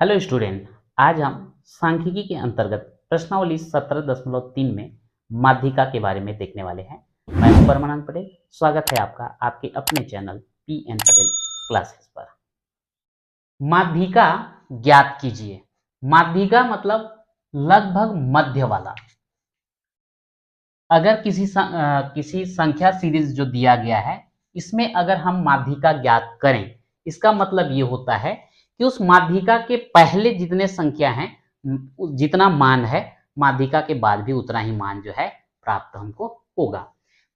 Hello student, आज हम सांख्यिकी के अंतर्गत प्रश्नावली 17.3 में माध्यिका के बारे में देखने वाले हैं। मैं हूं परमानंद पटेल। स्वागत है आपका आपके अपने चैनल पी.एन. पटेल क्लासेस पर। माध्यिका ज्ञात कीजिए। माध्यिका मतलब लगभग मध्य वाला। अगर किसी संख्या सीरीज जो दिया गया है, इसमें अगर हम माध्यिका ज्ञात करें, इसका मतलब ये होता है कि उस माध्यिका के पहले जितने संख्या हैं, जितना मान है, माध्यिका के बाद भी उतना ही मान जो है प्राप्त हमको होगा।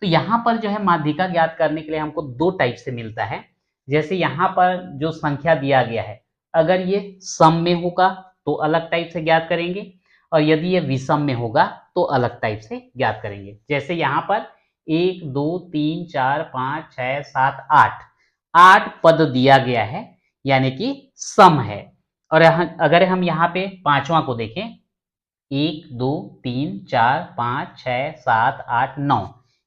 तो यहाँ पर जो है माध्यिका ज्ञात करने के लिए हमको दो टाइप से मिलता है। जैसे यहाँ पर जो संख्या दिया गया है, अगर ये सम में होगा तो अलग टाइप से ज्ञात करेंगे, और यदि ये विषम में होगा तो अलग टाइप से ज्ञात करेंगे। जैसे यहाँ पर 1 2 3 4 5 6 7 8 पद दिया गया है, यानी कि सम है। और अगर हम यहाँ पे पांचवा को देखें, 1 2 3 4 5 6 7 8 9,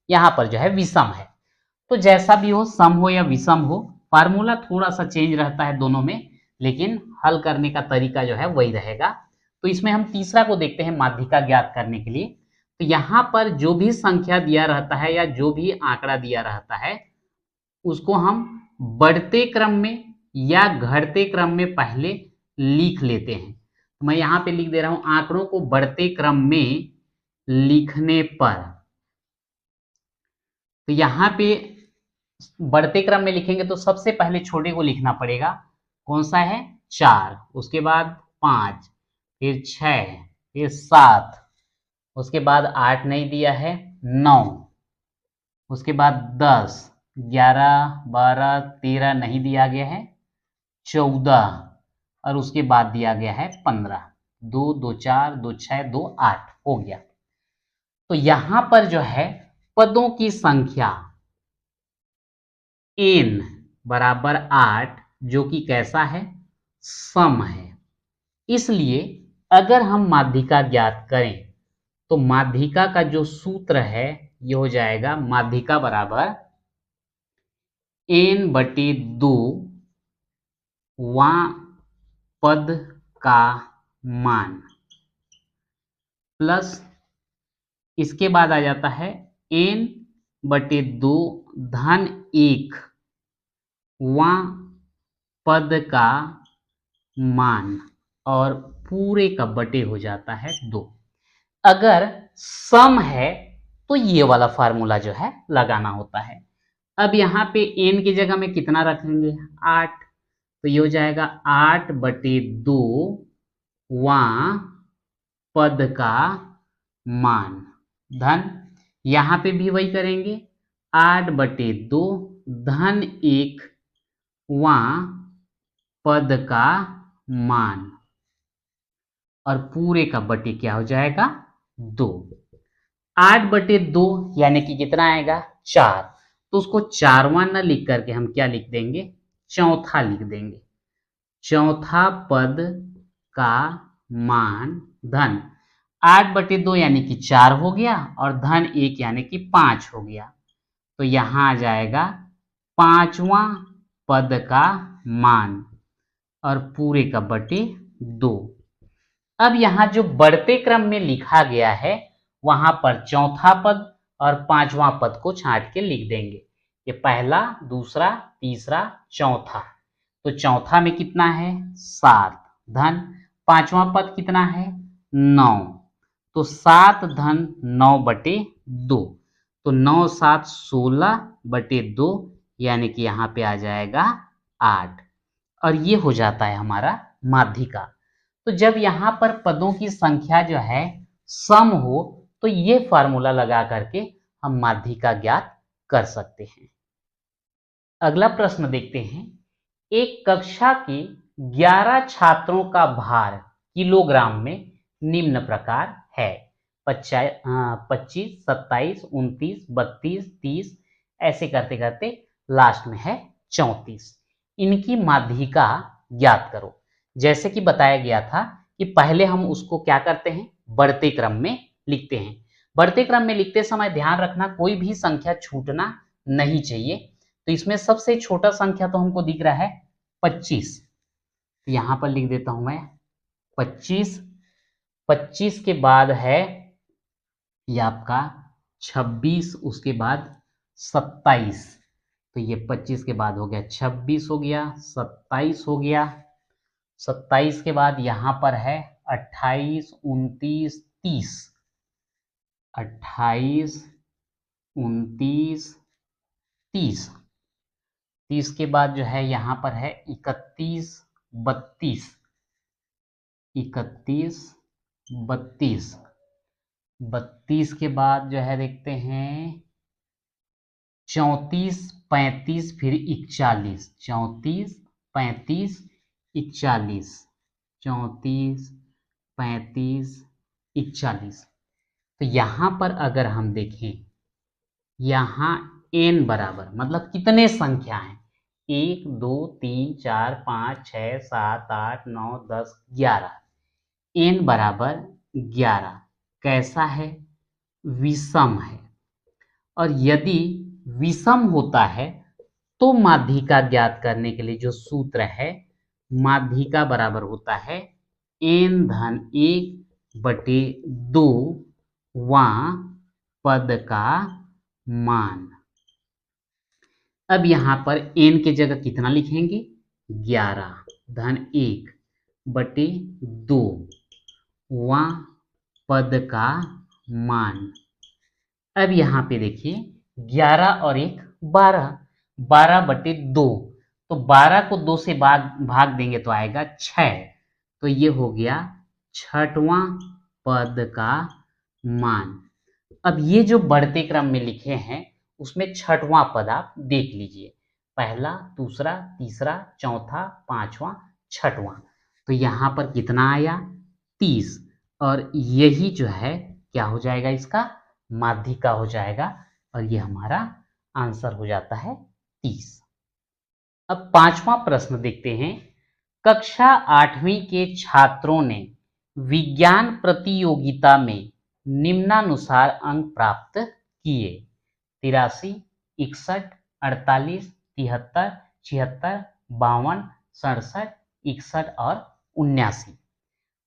यहाँ पर जो है विषम है। तो जैसा भी हो, सम हो या विषम हो, फार्मूला थोड़ा सा चेंज रहता है दोनों में, लेकिन हल करने का तरीका जो है वही रहेगा। तो इसमें हम तीसरा को देखते हैं माध्यिका ज्ञात करने के लिए। तो यहाँ पर जो भी संख्या दिया रहता है या जो भी आंकड़ा दिया रहता है, उसको हम बढ़ते क्रम में या घटते क्रम में पहले लिख लेते हैं। तो मैं यहाँ पे लिख दे रहा हूं, आंकड़ों को बढ़ते क्रम में लिखने पर। तो यहाँ पे बढ़ते क्रम में लिखेंगे तो सबसे पहले छोटे को लिखना पड़ेगा। कौन सा है? 4, उसके बाद 5, फिर 6, फिर 7, उसके बाद 8 नहीं दिया है, 9, उसके बाद 10, 11 12 13 नहीं दिया गया है, 14, और उसके बाद दिया गया है 15। 2 2 4 2 6 2 8 हो गया। तो यहां पर जो है पदों की संख्या n बराबर 8, जो कि कैसा है? सम है। इसलिए अगर हम माध्यिका ज्ञात करें तो माध्यिका का जो सूत्र है ये हो जाएगा, माध्यिका बराबर n/2 वां पद का मान, प्लस इसके बाद आ जाता है n/2 धन 1 वां पद का मान, और पूरे का बटे हो जाता है 2। अगर सम है तो ये वाला फार्मूला जो है लगाना होता है। अब यहाँ पे n की जगह में कितना रखेंगे? 8। तो ये हो जाएगा 8/2 वां पद का मान, धन यहाँ पे भी वही करेंगे, 8/2 धन 1 वां पद का मान, और पूरे का बटे क्या हो जाएगा? 2। 8/2 यानी कि कितना आएगा? 4। तो उसको चारवां न लिख करके हम क्या लिख देंगे? चौथा लिख देंगे। चौथा पद का मान धन 8/2 यानी कि 4 हो गया, और धन 1 यानी कि 5 हो गया। तो यहां आ जाएगा पांचवा पद का मान, और पूरे का बटे 2। अब यहां जो बढ़ते क्रम में लिखा गया है, वहां पर चौथा पद और पांचवा पद को छांट के लिख देंगे। ये पहला, दूसरा, तीसरा, चौथा। तो चौथा में कितना है? 7, धन पांचवा पद कितना है? 9। तो 7 धन 9/2। तो 9 7 16/2, यानी कि यहाँ पे आ जाएगा 8, और ये हो जाता है हमारा माध्यिका। तो जब यहाँ पर पदों की संख्या जो है सम हो, तो ये फार्मूला लगा करके हम माध्यिका ज्ञात कर सकते हैं। अगला प्रश्न देखते हैं। एक कक्षा के 11 छात्रों का भार किलोग्राम में निम्न प्रकार है। 25, 27, 29, 32, 30, ऐसे करते करते लास्ट में है 34। इनकी माध्यिका ज्ञात करो। जैसे कि बताया गया था कि पहले हम उसको क्या करते हैं? बढ़ते क्रम में लिखते हैं। बढ़ते क्रम में लिखते समय ध्यान रखना, कोई भी संख्या छूटना नहीं चाहिए। तो इसमें सबसे छोटा संख्या तो हमको दिख रहा है 25। तो यहाँ पर लिख देता हूं मैं 25। 25 के बाद है ये आपका 26, उसके बाद 27। तो ये 25 के बाद हो गया 26 हो गया, 27 हो गया। 27 के बाद यहाँ पर है 28, 29, 30। 28, 29, 30। 30 के बाद जो है यहाँ पर है 31, 32। 31, 32। 32 के बाद जो है देखते हैं 34, 35, फिर 41। 34, 35, 41। 34, 35, 41। तो यहाँ पर अगर हम देखें, यहाँ n बराबर मतलब कितने संख्या हैं? 1, 2, 3, 4, 5, 6, 7, 8, 9, 10, 11। n बराबर 11 कैसा है? विषम है। और यदि विषम होता है तो माध्यिका ज्ञात करने के लिए जो सूत्र है, माध्यिका बराबर होता है n-1/2 वां पद का मान। अब यहाँ पर n के जगह कितना लिखेंगे? 11-1/2 वां पद का मान। अब यहाँ पे देखिए 11 और 1 12, 12/2। तो 12 को 2 से भाग देंगे तो आएगा 6। तो ये हो गया छठवां पद का मान। अब ये जो बढ़ते क्रम में लिखे हैं उसमें छठवां पद आप देख लीजिए, पहला, दूसरा, तीसरा, चौथा, पांचवा, छठवां। तो यहाँ पर कितना आया? 30। और यही जो है क्या हो जाएगा? इसका माध्यिका हो जाएगा और ये हमारा आंसर हो जाता है 30। अब पांचवा प्रश्न देखते हैं। कक्षा 8वीं के छात्रों ने विज्ञान प्रतियोगिता में निम्नानुसार अंक प्राप्त किए: 83, 61, 48, 73, 76, 52, 67, 61 और 79।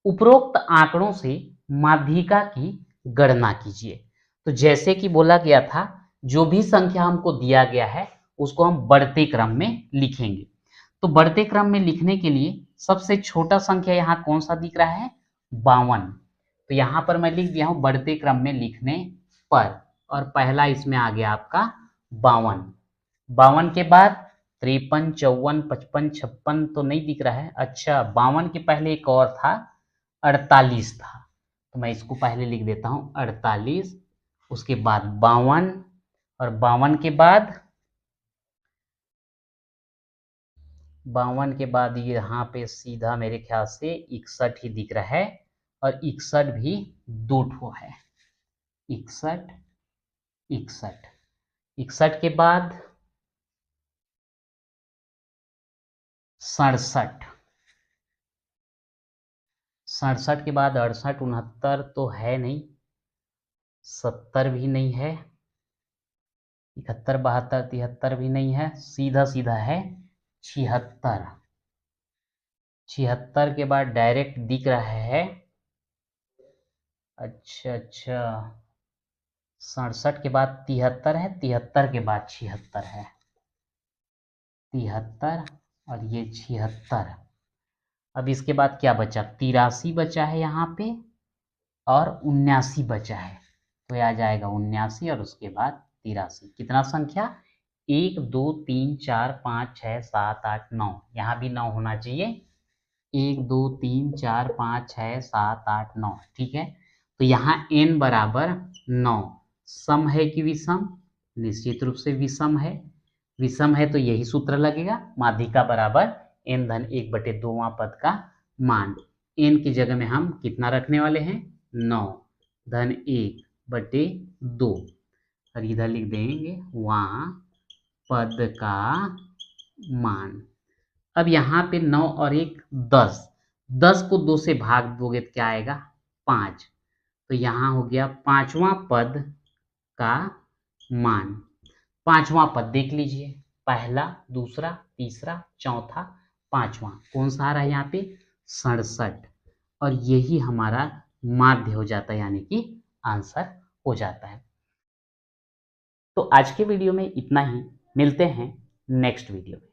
उपरोक्त आंकड़ों से माध्यिका की गणना कीजिए। तो जैसे कि बोला गया था, जो भी संख्या हमको दिया गया है उसको हम बढ़ते क्रम में लिखेंगे। तो बढ़ते क्रम में लिखने के लिए सबसे छोटा संख्या यहाँ कौन सा दिख रहा है? 52। तो यहाँ पर मैं लिख दिया हूँ बढ़ते क्रम में लिखने पर, और पहला इसमें आ गया आपका 52। 52 के बाद 53, 54, 55, 56 तो नहीं दिख रहा है। अच्छा, 52 के पहले एक और था, 48 था। तो मैं इसको पहले लिख देता हूँ 48, उसके बाद 52, और 52 के बाद 52 के बाद यहाँ पे सीधा मेरे ख्याल से 61 ही दिख रहा है, और 61 भी 2 ठो है। 61, 61, 61 के बाद 67, 67 के बाद 68, 69 तो है नहीं, 70 भी नहीं है, 71, 72, 73 भी नहीं है, सीधा सीधा है 76। 76 के बाद डायरेक्ट दिख रहा है, अच्छा 67 के बाद 73 है, 73 के बाद 76 है, 73 और ये 76। अब इसके बाद क्या बचा? 83 बचा है यहाँ पे, और 79 बचा है। तो यह आ जाएगा 79 और उसके बाद 83। कितना संख्या? 1, 2, 3, 4, 5, 6, 7, 8, 9। यहाँ भी 9 होना चाहिए। 1, 2, 3, 4, 5, 6, 7, 8, 9। ठीक है, तो यहाँ n बराबर 9। सम है कि विषम? निश्चित रूप से विषम है। विषम है तो यही सूत्र लगेगा, माध्यिका बराबर n-1/2 पद का मान। n की जगह में हम कितना रखने वाले हैं? 9 धन 1/2, और इधर लिख देंगे वहां पद का मान। अब यहाँ पे 9 और 1 10, 10 को 2 से भाग दोगे तो क्या आएगा? 5। तो यहाँ हो गया पांचवा पद का मान। पांचवा पद देख लीजिए, पहला, दूसरा, तीसरा, चौथा, 5वां कौन सा आ रहा है यहाँ पे 67, और यही हमारा माध्य हो जाता है, यानी कि आंसर हो जाता है। तो आज के वीडियो में इतना ही, मिलते हैं नेक्स्ट वीडियो में।